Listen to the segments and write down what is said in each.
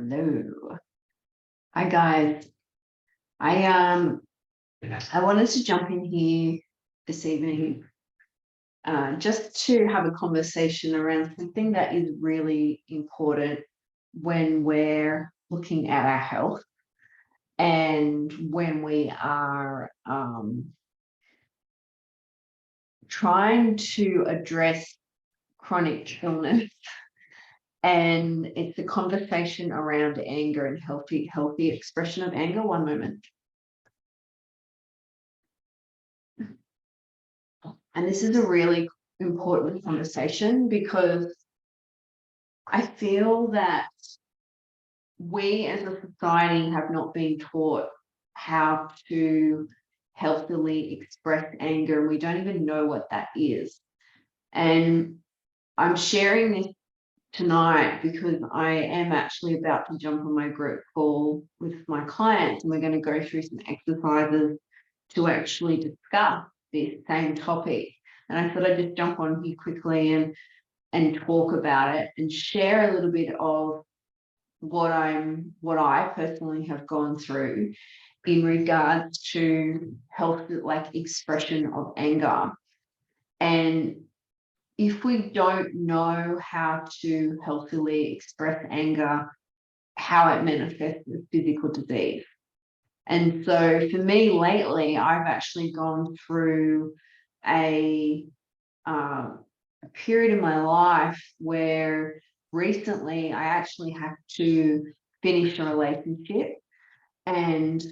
Hello. Hi guys. I I wanted to jump in here this evening just to have a conversation around something that is really important when we're looking at our health and when we are trying to address chronic illness. And it's a conversation around anger and healthy expression of anger. One moment. And this is a really important conversation because I feel that we as a society have not been taught how to healthily express anger, and we don't even know what that is. And I'm sharing this tonight because I am actually about to jump on my group call with my clients, and we're going to go through some exercises to actually discuss this same topic. And I thought I'd just jump on here quickly and talk about it and share a little bit of what I personally have gone through in regards to health, like expression of anger. And if we don't know how to healthily express anger, how it manifests as physical disease. And so for me lately, I've actually gone through a period in my life where recently I actually had to finish a relationship and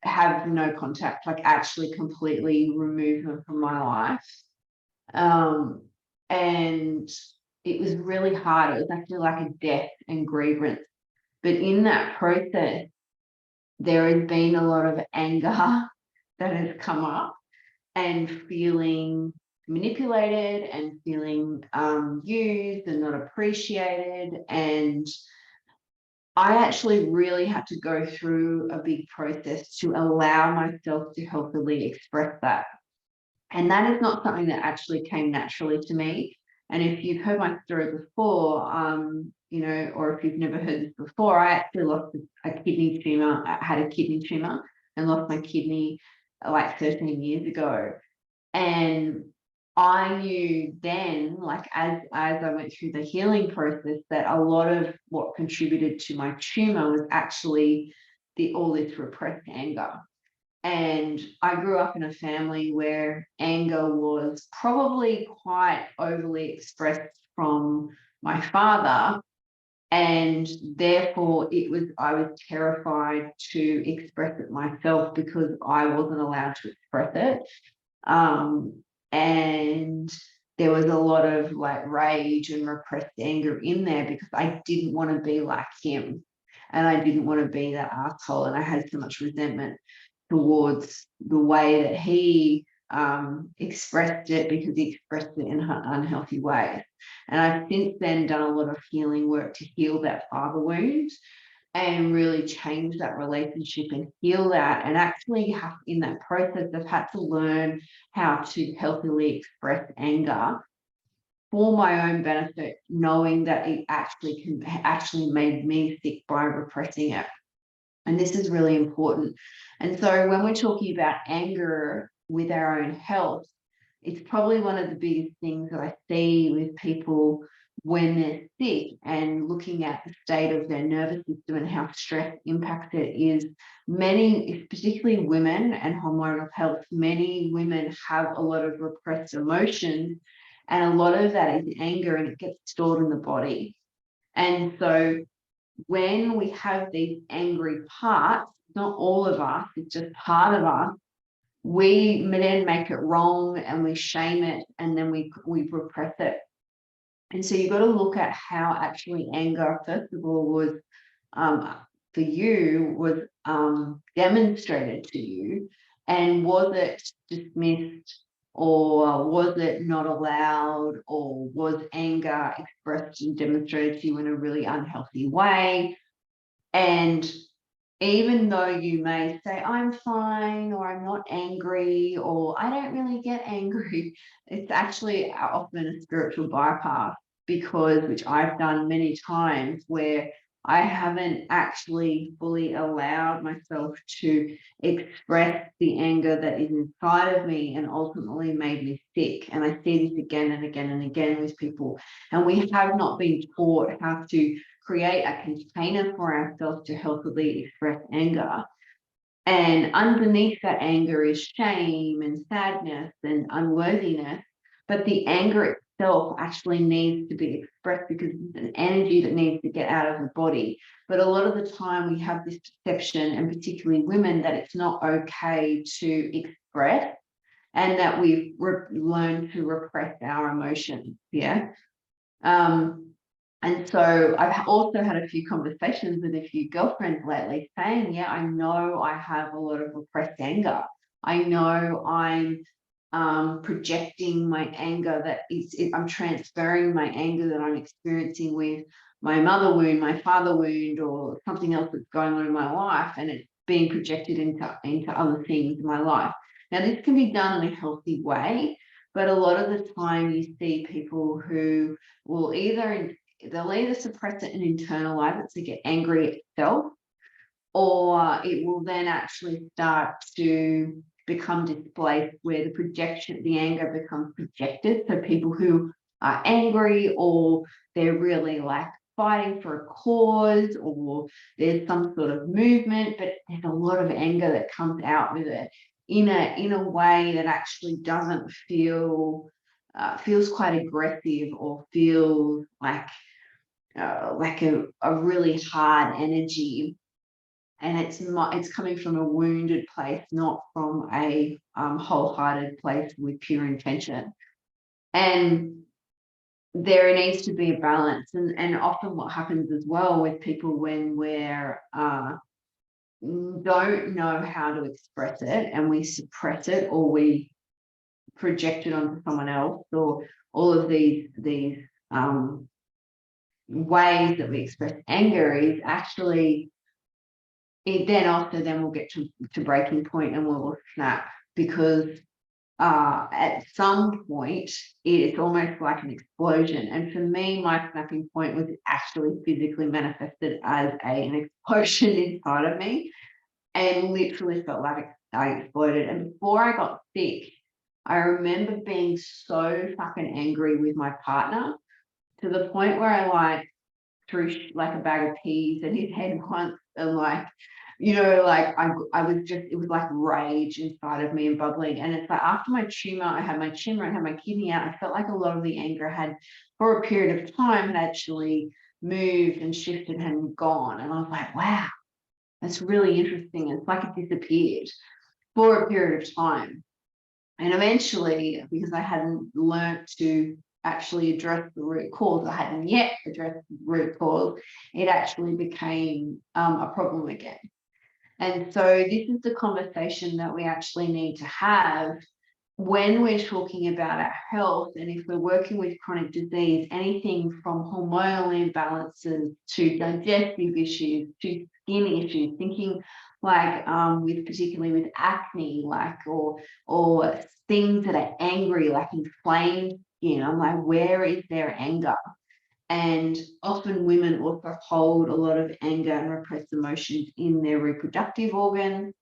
have no contact, like actually completely remove them from my life. And it was really hard. It was actually like a death and grievance. But in that process, there has been a lot of anger that has come up and feeling manipulated and feeling used and not appreciated. And I actually really had to go through a big process to allow myself to healthily express that. And that is not something that actually came naturally to me. And if you've heard my story before, or if you've never heard this before, I actually lost a kidney tumor. I had a kidney tumor and lost my kidney like 13 years ago. And I knew then, like as I went through the healing process, that a lot of what contributed to my tumor was actually all this repressed anger. And I grew up in a family where anger was probably quite overly expressed from my father. And therefore I was terrified to express it myself because I wasn't allowed to express it. And there was a lot of like rage and repressed anger in there because I didn't want to be like him and I didn't want to be that asshole. And I had so much resentment towards the way that he expressed it because he expressed it in an unhealthy way. And I've since then done a lot of healing work to heal that father wound and really change that relationship and heal that. And actually in that process, I've had to learn how to healthily express anger for my own benefit, knowing that it actually made me sick by repressing it. And this is really important. And so when we're talking about anger with our own health, it's probably one of the biggest things that I see with people when they're sick and looking at the state of their nervous system and how stress impacts it is many, particularly women and hormonal health, many women have a lot of repressed emotions, and a lot of that is anger and it gets stored in the body. And so when we have these angry parts, not all of us, it's just part of us, we then make it wrong and we shame it and then we repress it. And so you've got to look at how actually anger, first of all, was for you, was demonstrated to you, and was it dismissed, or was it not allowed, or was anger expressed and demonstrated to you in a really unhealthy way? And even though you may say, I'm fine, or I'm not angry, or I don't really get angry, it's actually often a spiritual bypass, because, which I've done many times, where I haven't actually fully allowed myself to express the anger that is inside of me, and ultimately made me sick. And I see this again and again and again with people. And we have not been taught how to create a container for ourselves to healthily express anger. And underneath that anger is shame and sadness and unworthiness. But the anger itself actually needs to be expressed because it's an energy that needs to get out of the body. But a lot of the time we have this perception, and particularly women, that it's not okay to express, and that we've learned to repress our emotions. Yeah. And so I've also had a few conversations with a few girlfriends lately saying, yeah, I know I have a lot of repressed anger. I know I'm projecting my anger, that I'm transferring my anger that I'm experiencing with my mother wound, my father wound, or something else that's going on in my life, and it's being projected into other things in my life. Now, this can be done in a healthy way, but a lot of the time you see people who will they'll either suppress it and internalize it to get angry itself, or it will then actually start to become displaced, where the anger becomes projected. So people who are angry, or they're really like fighting for a cause, or there's some sort of movement, but there's a lot of anger that comes out with it in a way that actually doesn't feels quite aggressive, or feels like a really hard energy. And it's coming from a wounded place, not from a wholehearted place with pure intention. And there needs to be a balance. And often what happens as well with people when we're don't know how to express it, and we suppress it, or we project it onto someone else, or all of these ways that we express anger, is actually it then we'll get to breaking point, and we'll snap, because at some point it's almost like an explosion. And for me, my snapping point was actually physically manifested as an explosion inside of me, and literally felt like I exploded. And before I got sick, I remember being so fucking angry with my partner, to the point where I threw like a bag of peas at his head once, and I was just, it was like rage inside of me and bubbling. And it's like, after my tumor, I had my tumor, I had my kidney out, I felt like a lot of the anger had, for a period of time, had actually moved and shifted and gone. And I was like, wow, that's really interesting. It's like it disappeared for a period of time. And eventually, because I hadn't learnt to actually address the root cause, I hadn't yet addressed the root cause, it actually became a problem again. And so this is the conversation that we actually need to have when we're talking about our health. And if we're working with chronic disease, anything from hormonal imbalances to digestive issues to skin issues, thinking like particularly with acne, or things that are angry, like inflamed skin. I'm like, where is their anger? And often women also hold a lot of anger and repressed emotions in their reproductive organs.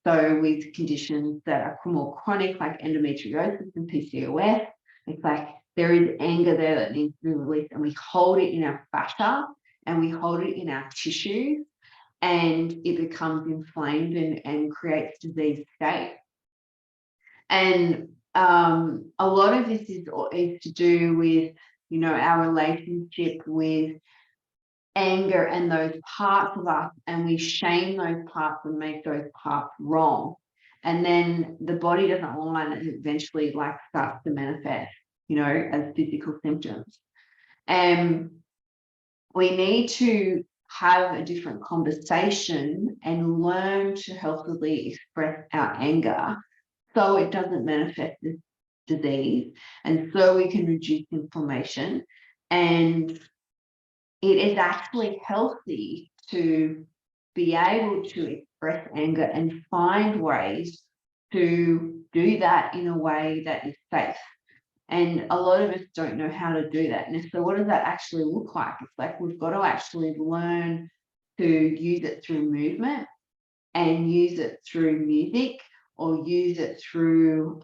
So with conditions that are more chronic, like endometriosis and PCOS, it's like there is anger there that needs to be released, and we hold it in our fascia, and we hold it in our tissues, and it becomes inflamed and creates disease state. And a lot of this is to do with, our relationship with anger and those parts of us, and we shame those parts and make those parts wrong. And then the body doesn't align, and eventually starts to manifest, as physical symptoms. And we need to have a different conversation and learn to healthily express our anger, so it doesn't manifest as disease, and so we can reduce inflammation. And it is actually healthy to be able to express anger and find ways to do that in a way that is safe. And a lot of us don't know how to do that. And so what does that actually look like? It's like we've got to actually learn to use it through movement and use it through music or use it through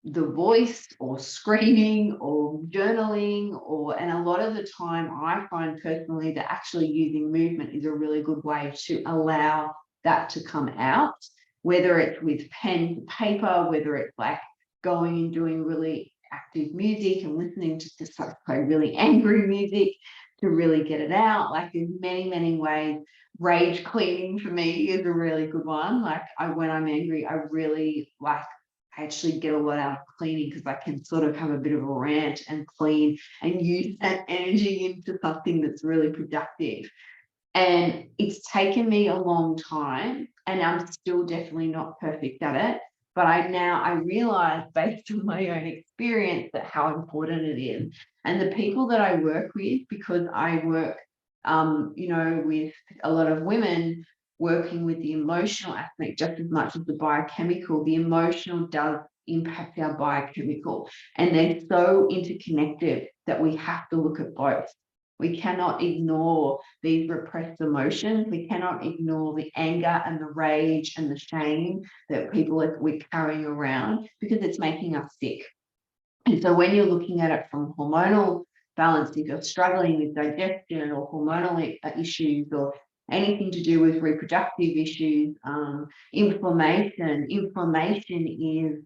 the voice or screaming or journaling and a lot of the time I find personally that actually using movement is a really good way to allow that to come out, whether it's with pen to paper, whether it's like going and doing really active music and listening to just like really angry music to really get it out. Like there's many ways. Rage cleaning for me is a really good one. Like when I'm angry, I really like I actually get a lot out of cleaning because I can sort of have a bit of a rant and clean and use that energy into something that's really productive. And it's taken me a long time and I'm still definitely not perfect at it. But I realize based on my own experience that how important it is. And the people that I work with, because I work, with a lot of women working with the emotional aspect just as much as the biochemical, the emotional does impact our biochemical. And they're so interconnected that we have to look at both. We cannot ignore these repressed emotions. We cannot ignore the anger and the rage and the shame that we're carrying around because it's making us sick. And so when you're looking at it from hormonal balance, if you're struggling with digestion or hormonal issues or anything to do with reproductive issues, inflammation is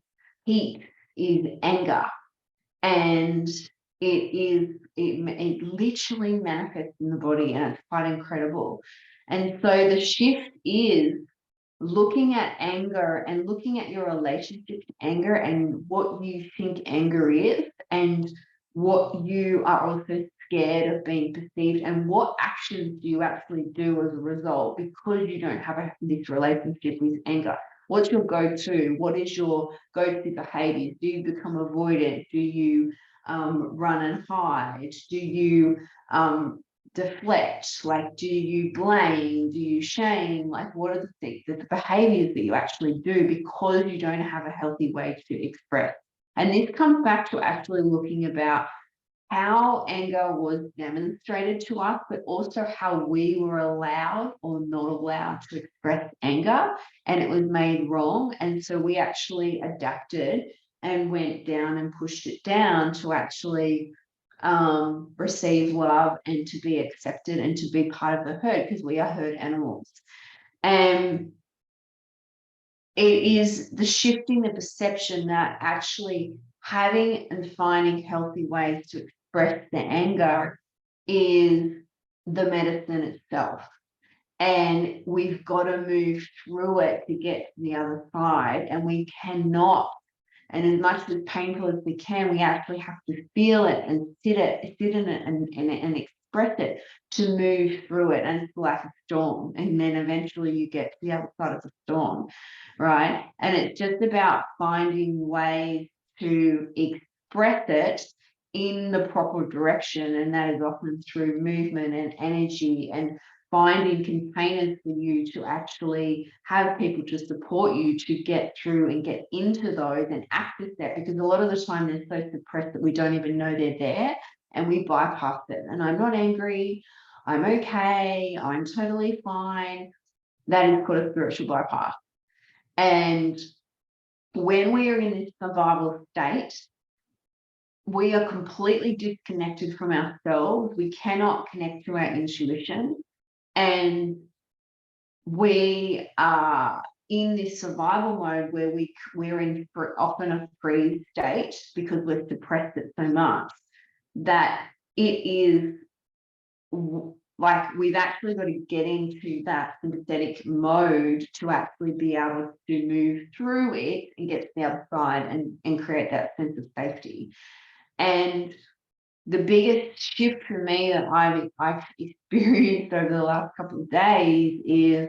heat, is anger. And it literally manifests in the body and it's quite incredible. And so the shift is looking at anger and looking at your relationship to anger and what you think anger is and what you are also scared of being perceived and what actions do you actually do as a result because you don't have this relationship with anger. What's your go-to? What is your go-to behaviors? Do you become avoidant? Do you run and hide? Do you deflect? Like, do you blame? Do you shame? Like, what are the things, the behaviors that you actually do because you don't have a healthy way to express? And this comes back to actually looking about how anger was demonstrated to us, but also how we were allowed or not allowed to express anger, and it was made wrong. And so we actually adapted and went down and pushed it down to actually receive love and to be accepted and to be part of the herd because we are herd animals. And it is the shifting the perception that actually having and finding healthy ways to express the anger is the medicine itself. And we've got to move through it to get to the other side. And we cannot, and as much as painful as we can, we actually have to feel it and sit in it and express it to move through it. And it's like a storm. And then eventually you get to the other side of the storm, right? And it's just about finding ways to express it in the proper direction. And that is often through movement and energy and finding containers for you to actually have people to support you to get through and get into those and access that, because a lot of the time they're so suppressed that we don't even know they're there and we bypass it. And I'm not angry, I'm okay, I'm totally fine. That is called a spiritual bypass. And when we are in this survival state, we are completely disconnected from ourselves. We cannot connect to our intuition. And we are in this survival mode where we're in often a freeze state because we've suppressed it so much that it is like we've actually got to get into that sympathetic mode to actually be able to move through it and get to the other side and create that sense of safety. And the biggest shift for me that I've experienced over the last couple of days is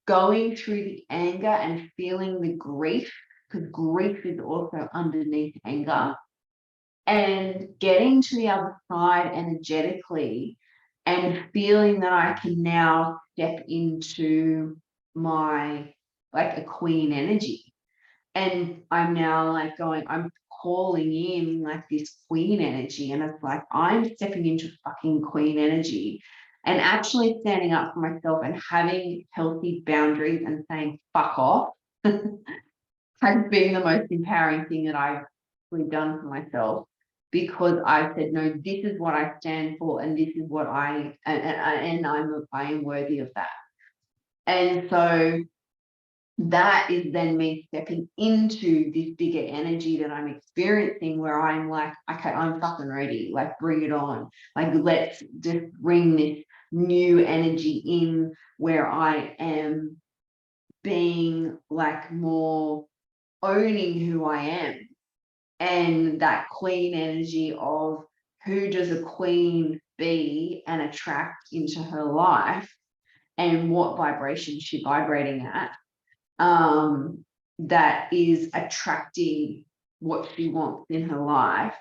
going through the anger and feeling the grief, because grief is also underneath anger, and getting to the other side energetically and feeling that I can now step into my like a queen energy. And I'm now like going, I'm calling in like this queen energy, and it's like I'm stepping into fucking queen energy and actually standing up for myself and having healthy boundaries and saying fuck off has been the most empowering thing that I've really done for myself, because I said, no, this is what I stand for, and this is what I am worthy of that. And so that is then me stepping into this bigger energy that I'm experiencing, where I'm like, okay, I'm fucking ready, like bring it on, like let's just bring this new energy in, where I am being like more owning who I am, and that queen energy of who does a queen be and attract into her life, and what vibration she's vibrating at, that is attracting what she wants in her life.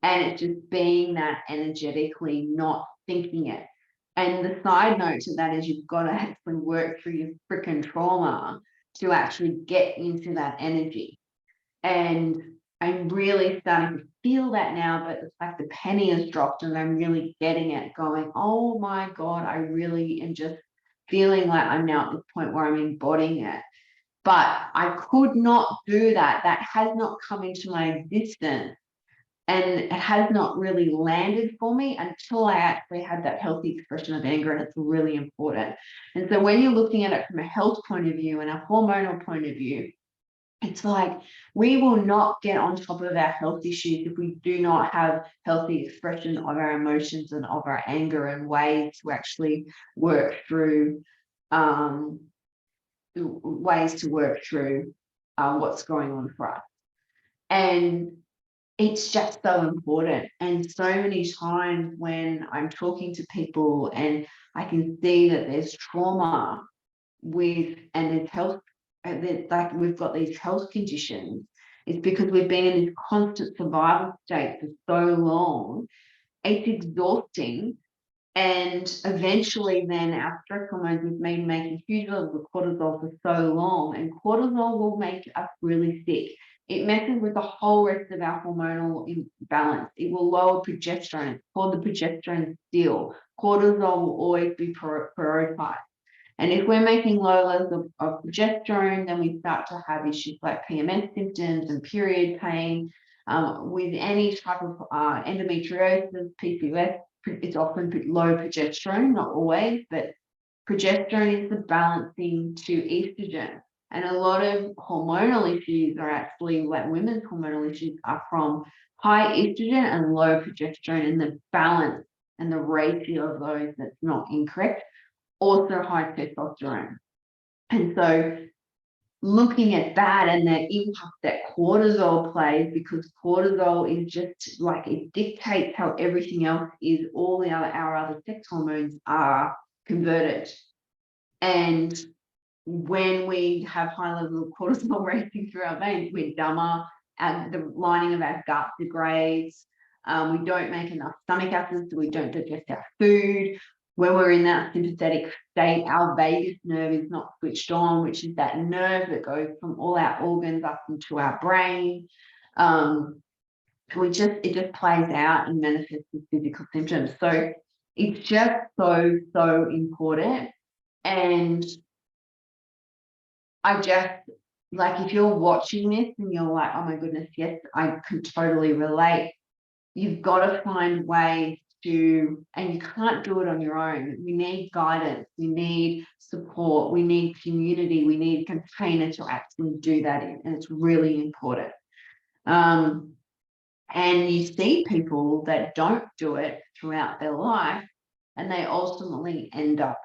And it's just being that energetically, not thinking it. And the side note to that is you've got to actually work through your freaking trauma to actually get into that energy. And I'm really starting to feel that now, but it's like the penny has dropped and I'm really getting it, going, oh my God, I really am just feeling like I'm now at the point where I'm embodying it. But I could not do that. That has not come into my existence. And it has not really landed for me until I actually had that healthy expression of anger, and it's really important. And so when you're looking at it from a health point of view and a hormonal point of view, it's like we will not get on top of our health issues if we do not have healthy expression of our emotions and of our anger, and ways to actually work through what's going on for us. And it's just so important. And so many times when I'm talking to people and I can see that there's trauma and there's health, like we've got these health conditions, it's because we've been in this constant survival state for so long. It's exhausting. And eventually then our stress hormones have been making huge levels of cortisol for so long, and cortisol will make us really sick. It messes with the whole rest of our hormonal imbalance. It will lower progesterone. It's called the progesterone steal. Cortisol will always be prioritized. And if we're making low levels of progesterone, then we start to have issues like PMS symptoms and period pain. With any type of endometriosis, PCOS, it's often low progesterone, not always, but progesterone is the balancing to estrogen. And a lot of hormonal issues are actually, like women's hormonal issues, are from high estrogen and low progesterone, and the balance and the ratio of those that's not incorrect. Also high testosterone. And so looking at that and the impact that cortisol plays, because cortisol is just like, it dictates how everything else is, all our other sex hormones are converted. And when we have high levels of cortisol racing through our veins, we're dumber, and the lining of our gut degrades. We don't make enough stomach acids, so we don't digest our food. When we're in that sympathetic state, our vagus nerve is not switched on, which is that nerve that goes from all our organs up into our brain. It just plays out and manifests with physical symptoms. So it's just so important. And I just, like, if you're watching this and you're like, oh my goodness, yes, I can totally relate. You've got to find ways to, and you can't do it on your own. We need guidance, we need support, we need community, we need a container to actually do that in, and it's really important. And you see people that don't do it throughout their life, and they ultimately end up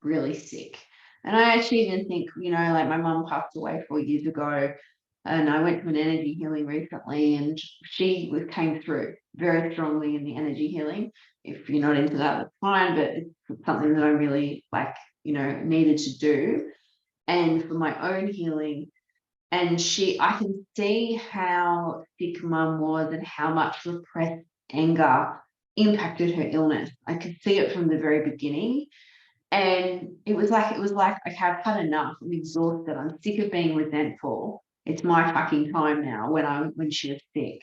really sick. And I actually even think, like my mum passed away 4 years ago, and I went to an energy healing recently, and she came through very strongly in the energy healing. If you're not into that, that's fine, but it's something that I really needed to do. And for my own healing, and I can see how sick mum was and how much repressed anger impacted her illness. I could see it from the very beginning. And it was like, okay, I've had enough. I'm exhausted. I'm sick of being resentful. It's my fucking time now when she was sick.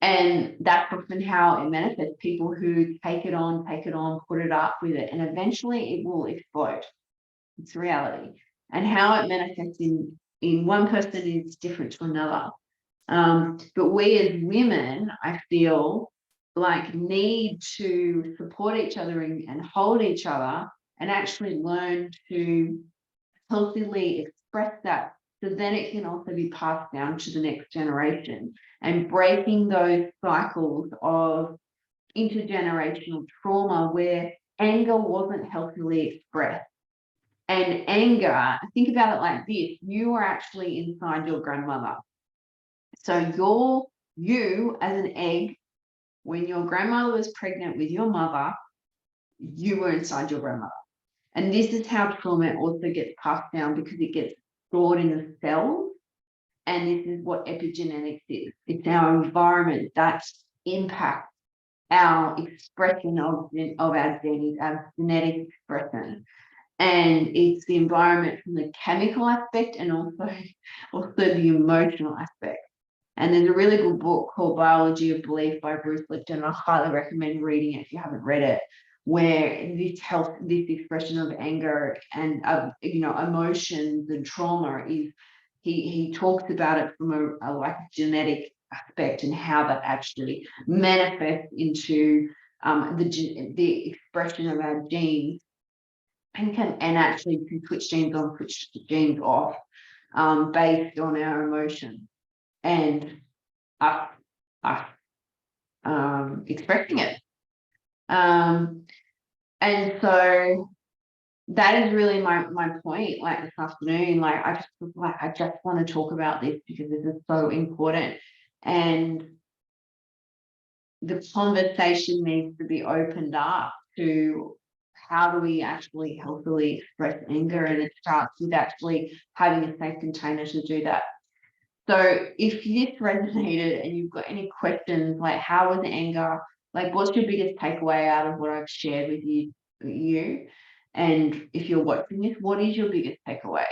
And that's often how it manifests. People who take it on, put it up with it, and eventually it will explode. It's reality. And how it manifests in one person is different to another. But we as women, I feel like, need to support each other and hold each other and actually learn to healthily express that. So then it can also be passed down to the next generation, and breaking those cycles of intergenerational trauma where anger wasn't healthily expressed. And anger, think about it like this: you are actually inside your grandmother. So you as an egg, when your grandmother was pregnant with your mother, you were inside your grandmother. And this is how trauma also gets passed down, because it gets stored in the cells. And this is what epigenetics is. It's our environment that impacts our expression of our genes, our genetic expression. And it's the environment from the chemical aspect and also the emotional aspect. And there's a really good book called Biology of Belief by Bruce Lipton. I highly recommend reading it if you haven't read it, where this expression of anger and emotions and trauma is, he talks about it from a like genetic aspect, and how that actually manifests into the expression of our genes, and actually can switch genes on, switch genes off, based on our emotions and us expressing it. And so that is really my point, like this afternoon. Like I just want to talk about this because this is so important, and the conversation needs to be opened up to how do we actually healthily express anger, and it starts with actually having a safe container to do that. So if this resonated and you've got any questions, like how was anger, like what's your biggest takeaway out of what I've shared with you? And if you're watching this, what is your biggest takeaway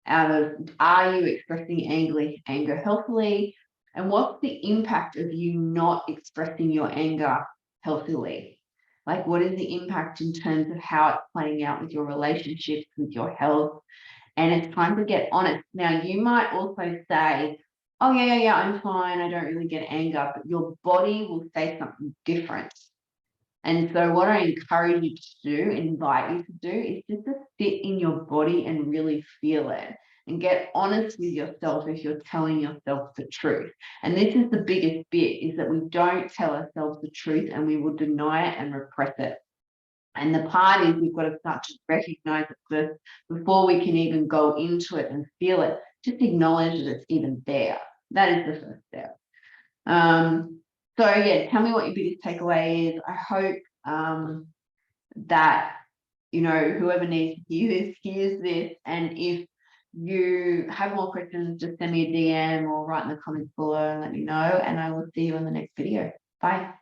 out of, are you expressing anger healthily? And what's the impact of you not expressing your anger healthily? Like, what is the impact in terms of how it's playing out with your relationships, with your health? And it's time to get honest. Now, you might also say, oh, yeah, I'm fine, I don't really get anger, but your body will say something different. And so what I encourage you to do, invite you to do, is just to sit in your body and really feel it, and get honest with yourself if you're telling yourself the truth. And this is the biggest bit, is that we don't tell ourselves the truth, and we will deny it and repress it. And the part is, we've got to start to recognize it first before we can even go into it and feel it. Just acknowledge that it's even there. That is the first step. So yeah, tell me what your biggest takeaway is. I hope that whoever needs to hear this hears this. And if you have more questions, just send me a DM or write in the comments below and let me know. And I will see you in the next video. Bye.